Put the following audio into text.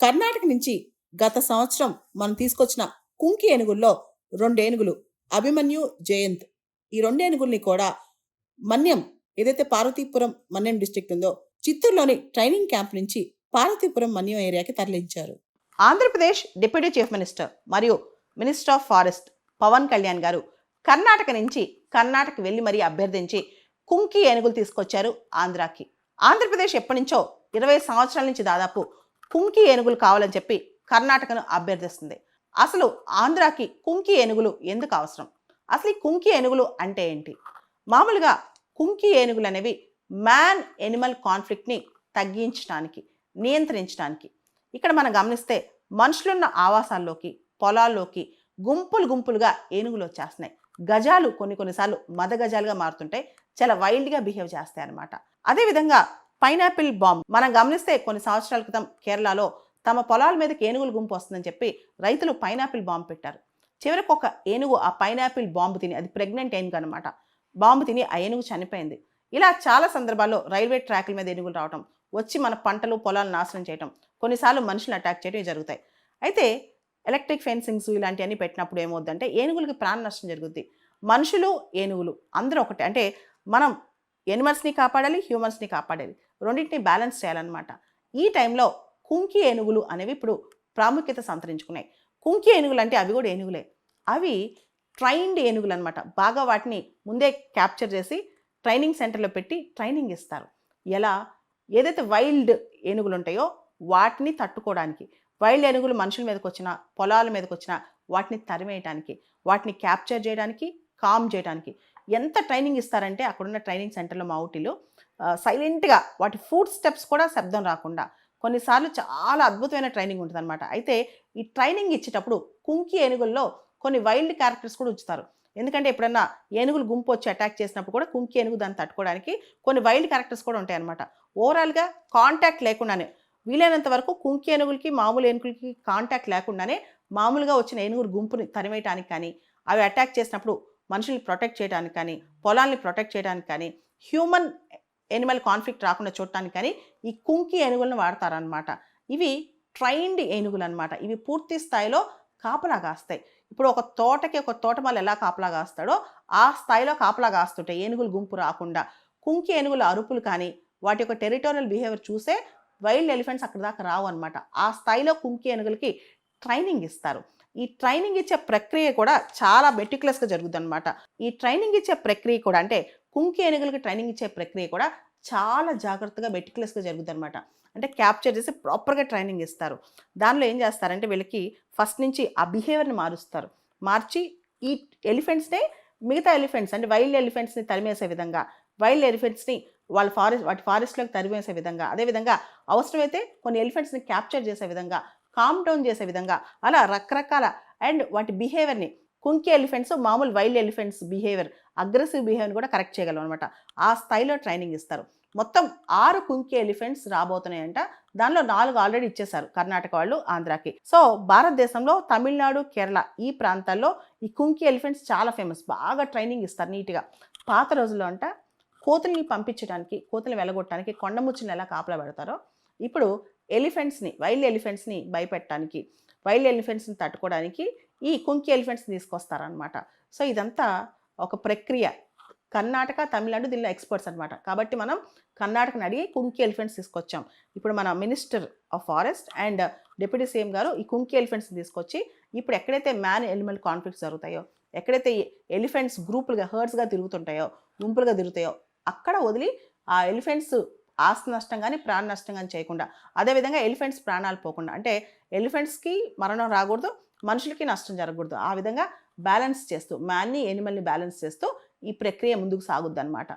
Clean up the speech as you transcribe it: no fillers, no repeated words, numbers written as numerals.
కర్ణాటక నుంచి గత సంవత్సరం మనం తీసుకొచ్చిన కుంకి ఏనుగుల్లో 2 ఏనుగులు 'అభిమన్యు', 'జయంత్' ఈ 2 ఏనుగుల్ని కూడా మన్యం ఏదైతే పార్వతీపురం మన్యం డిస్ట్రిక్ట్ ఉందో చిత్తూరులోని ట్రైనింగ్ క్యాంప్ నుంచి పార్వతీపురం మన్యం ఏరియాకి తరలించారు. ఆంధ్రప్రదేశ్ డిప్యూటీ చీఫ్ మినిస్టర్ మరియు minister of forest Pawan Kalyan గారు కర్ణాటక నుంచి కర్ణాటక వెళ్ళి మరీ అభ్యర్థించి కుంకి ఏనుగులు తీసుకొచ్చారు ఆంధ్రాకి. ఆంధ్రప్రదేశ్ ఎప్పటి నుంచో 20 సంవత్సరాల నుంచి దాదాపు కుంకి ఏనుగులు కావాలని చెప్పి కర్ణాటకను అభ్యర్థిస్తుంది. అసలు ఆంధ్రాకి కుంకి ఏనుగులు ఎందుకు అవసరం? అసలు ఈ కుంకి ఏనుగులు అంటే ఏంటి? మామూలుగా కుంకి ఏనుగులు అనేవి మ్యాన్ ఎనిమల్ కాన్ఫ్లిక్ట్ని తగ్గించడానికి, నియంత్రించడానికి. ఇక్కడ మనం గమనిస్తే మనుషులున్న ఆవాసాల్లోకి, పొలాల్లోకి గుంపులు గుంపులుగా ఏనుగులు వచ్చేస్తున్నాయి. గజాలు కొన్నిసార్లు మద గజాలుగా మారుతుంటాయి, చాలా వైల్డ్గా బిహేవ్ చేస్తాయి అన్నమాట. అదేవిధంగా పైనాపిల్ బాంబ్ మనం గమనిస్తే కొన్ని సంవత్సరాల క్రితం కేరళలో తమ పొలాల మీదకి ఏనుగుల గుంపు వస్తుందని చెప్పి రైతులు పైనాపిల్ బాంబు పెట్టారు. చివరికి ఒక ఏనుగు ఆ పైనాపిల్ బాంబు తిని, అది ప్రెగ్నెంట్ ఏనుగు అనమాట, బాంబు తిని ఆ ఏనుగు చనిపోయింది. ఇలా చాలా సందర్భాల్లో రైల్వే ట్రాక్ల మీద ఏనుగులు రావడం, వచ్చి మన పంటలు పొలాలు నాశనం చేయడం, కొన్నిసార్లు మనుషులను అటాక్ చేయడం జరుగుతాయి. అయితే ఎలక్ట్రిక్ ఫెన్సింగ్స్ ఇలాంటివన్నీ పెట్టినప్పుడు ఏమవుద్దంటే ఏనుగులకి ప్రాణ నష్టం జరుగుద్ది. మనుషులు ఏనుగులు అందరూ ఒకటే, అంటే మనం ఎనిమల్స్ని కాపాడాలి, హ్యూమన్స్ని కాపాడాలి, రెండింటిని బ్యాలెన్స్ చేయాలన్నమాట. ఈ టైంలో కుంకి ఏనుగులు అనేవి ఇప్పుడు ప్రాముఖ్యత సంతరించుకున్నాయి. కుంకి ఏనుగులు అంటే అవి కూడా ఏనుగులే, అవి ట్రైన్డ్ ఏనుగులు అనమాట. బాగా వాటిని ముందే క్యాప్చర్ చేసి ట్రైనింగ్ సెంటర్లో పెట్టి ట్రైనింగ్ ఇస్తారు. ఎలా? ఏదైతే వైల్డ్ ఏనుగులు ఉంటాయో వాటిని తట్టుకోవడానికి, వైల్డ్ ఏనుగులు మనుషుల మీదకి వచ్చినా, పొలాల మీదకి వచ్చినా వాటిని తరిమేయడానికి, వాటిని క్యాప్చర్ చేయడానికి, కామ్ చేయడానికి ఎంత ట్రైనింగ్ ఇస్తారంటే అక్కడున్న ట్రైనింగ్ సెంటర్లో మా ఊటీలో సైలెంట్గా వాటి ఫుడ్ స్టెప్స్ కూడా శబ్దం రాకుండా కొన్నిసార్లు చాలా అద్భుతమైన ట్రైనింగ్ ఉంటుంది అనమాట. అయితే ఈ ట్రైనింగ్ ఇచ్చేటప్పుడు కుంకి ఏనుగుల్లో కొన్ని వైల్డ్ క్యారెక్టర్స్ కూడా ఉంచుతారు. ఎందుకంటే ఎప్పుడన్నా ఏనుగులు గుంపు వచ్చి అటాక్ చేసినప్పుడు కూడా కుంకి ఏనుగు దాన్ని తట్టుకోవడానికి కొన్ని వైల్డ్ క్యారెక్టర్స్ కూడా ఉంటాయి అనమాట. ఓవరాల్గా కాంటాక్ట్ లేకుండానే, వీలైనంత వరకు కుంకి ఏనుగులకి మామూలు ఏనుగులకి కాంటాక్ట్ లేకుండానే మామూలుగా వచ్చిన ఏనుగుల గుంపుని తరిమేయటానికి కానీ, అవి అటాక్ చేసినప్పుడు మనుషుల్ని ప్రొటెక్ట్ చేయడానికి కానీ, పొలాల్ని ప్రొటెక్ట్ చేయడానికి కానీ, హ్యూమన్ ఎనిమల్ కాన్ఫ్లిక్ట్ రాకుండా చూడటానికి కానీ ఈ కుంకి ఏనుగులను వాడతారనమాట. ఇవి ట్రైన్డ్ ఏనుగులు అనమాట. ఇవి పూర్తి స్థాయిలో కాపలా కాస్తాయి. ఇప్పుడు ఒక తోటకి ఒక తోటమాలి ఎలా కాపలా కాస్తాడో ఆ స్థాయిలో కాపలా కాస్తుంటాయి ఏనుగులు గుంపు రాకుండా. కుంకి ఏనుగుల అరుపులు కానీ, వాటి యొక్క టెరిటోరియల్ బిహేవియర్ చూసే వైల్డ్ ఎలిఫెంట్స్ అక్కడ దాకా రావు అనమాట. ఆ స్థాయిలో కుంకి ఏనుగులకి ట్రైనింగ్ ఇస్తారు. ఈ ట్రైనింగ్ ఇచ్చే ప్రక్రియ కూడా చాలా మెటిక్యులస్గా జరుగుతుంది అనమాట. ఈ ట్రైనింగ్ ఇచ్చే ప్రక్రియ కూడా, అంటే కుంకి ఏనుగులకి ట్రైనింగ్ ఇచ్చే ప్రక్రియ కూడా చాలా జాగ్రత్తగా మెటిక్యులస్గా జరుగుతుంది అనమాట. అంటే క్యాప్చర్ చేసి ప్రాపర్గా ట్రైనింగ్ ఇస్తారు. దానిలో ఏం చేస్తారంటే వీళ్ళకి ఫస్ట్ నుంచి ఆ బిహేవియర్ని మారుస్తారు. మార్చి ఈ ఎలిఫెంట్స్నే మిగతా ఎలిఫెంట్స్ అంటే వైల్డ్ ఎలిఫెంట్స్ని తరిమేసే విధంగా, వైల్డ్ ఎలిఫెంట్స్ని వాటి ఫారెస్ట్లోకి తరిమేసే విధంగా, అదేవిధంగా అవసరమైతే కొన్ని ఎలిఫెంట్స్ని క్యాప్చర్ చేసే విధంగా, కామ్ డౌన్ చేసే విధంగా, అలా రకరకాల అండ్ వాటి బిహేవియర్ని కుంకి ఎలిఫెంట్స్ మామూలు వైల్డ్ ఎలిఫెంట్స్ బిహేవియర్, అగ్రెసివ్ బిహేవియర్ని కూడా కరెక్ట్ చేయగలం అనమాట. ఆ స్థాయిలో ట్రైనింగ్ ఇస్తారు. మొత్తం 6 కుంకి ఎలిఫెంట్స్ రాబోతున్నాయంట. దానిలో 4 ఆల్రెడీ ఇచ్చేశారు కర్ణాటక వాళ్ళు ఆంధ్రాకి. సో భారతదేశంలో తమిళనాడు, కేరళ ఈ ప్రాంతాల్లో ఈ కుంకి ఎలిఫెంట్స్ చాలా ఫేమస్. బాగా ట్రైనింగ్ ఇస్తారు నీట్గా. పాత రోజుల్లో అంట కోతుల్ని పంపించడానికి, కోతుల్ని వెళ్ళగొట్టడానికి కొండముచ్చుని ఎలా కాపలా పెడతారో ఇప్పుడు ఎలిఫెంట్స్ని, వైల్డ్ ఎలిఫెంట్స్ని భయపెట్టడానికి, వైల్డ్ ఎలిఫెంట్స్ని తట్టుకోవడానికి ఈ కుంకి ఎలిఫెంట్స్ని తీసుకొస్తారనమాట. సో ఇదంతా ఒక ప్రక్రియ. కర్ణాటక, తమిళనాడు దీనిలో ఎక్స్పర్ట్స్ అనమాట. కాబట్టి మనం కర్ణాటకని అడిగి కుంకి ఎలిఫెంట్స్ తీసుకొచ్చాం. ఇప్పుడు మన minister of forest and deputy CM గారు ఈ కుంకి ఎలిఫెంట్స్ని తీసుకొచ్చి ఇప్పుడు ఎక్కడైతే మ్యాన్ ఎనిమల్ కాన్ఫ్లిక్ట్స్ జరుగుతాయో, ఎక్కడైతే ఎలిఫెంట్స్ గ్రూపులుగా హర్డ్స్గా తిరుగుతుంటాయో, గుంపులుగా తిరుగుతాయో అక్కడ వదిలి ఆ ఎలిఫెంట్స్ ఆస్తి నష్టం కానీ ప్రాణ నష్టం కానీ చేయకుండా, అదేవిధంగా ఎలిఫెంట్స్ ప్రాణాలు పోకుండా, అంటే ఎలిఫెంట్స్కి మరణం రాకూడదు, మనుషులకి నష్టం జరగకూడదు, ఆ విధంగా బ్యాలెన్స్ చేస్తూ మ్యాన్ని ఎనిమల్ని బ్యాలెన్స్ చేస్తూ ఈ ప్రక్రియ ముందుకు సాగుద్ది అనమాట.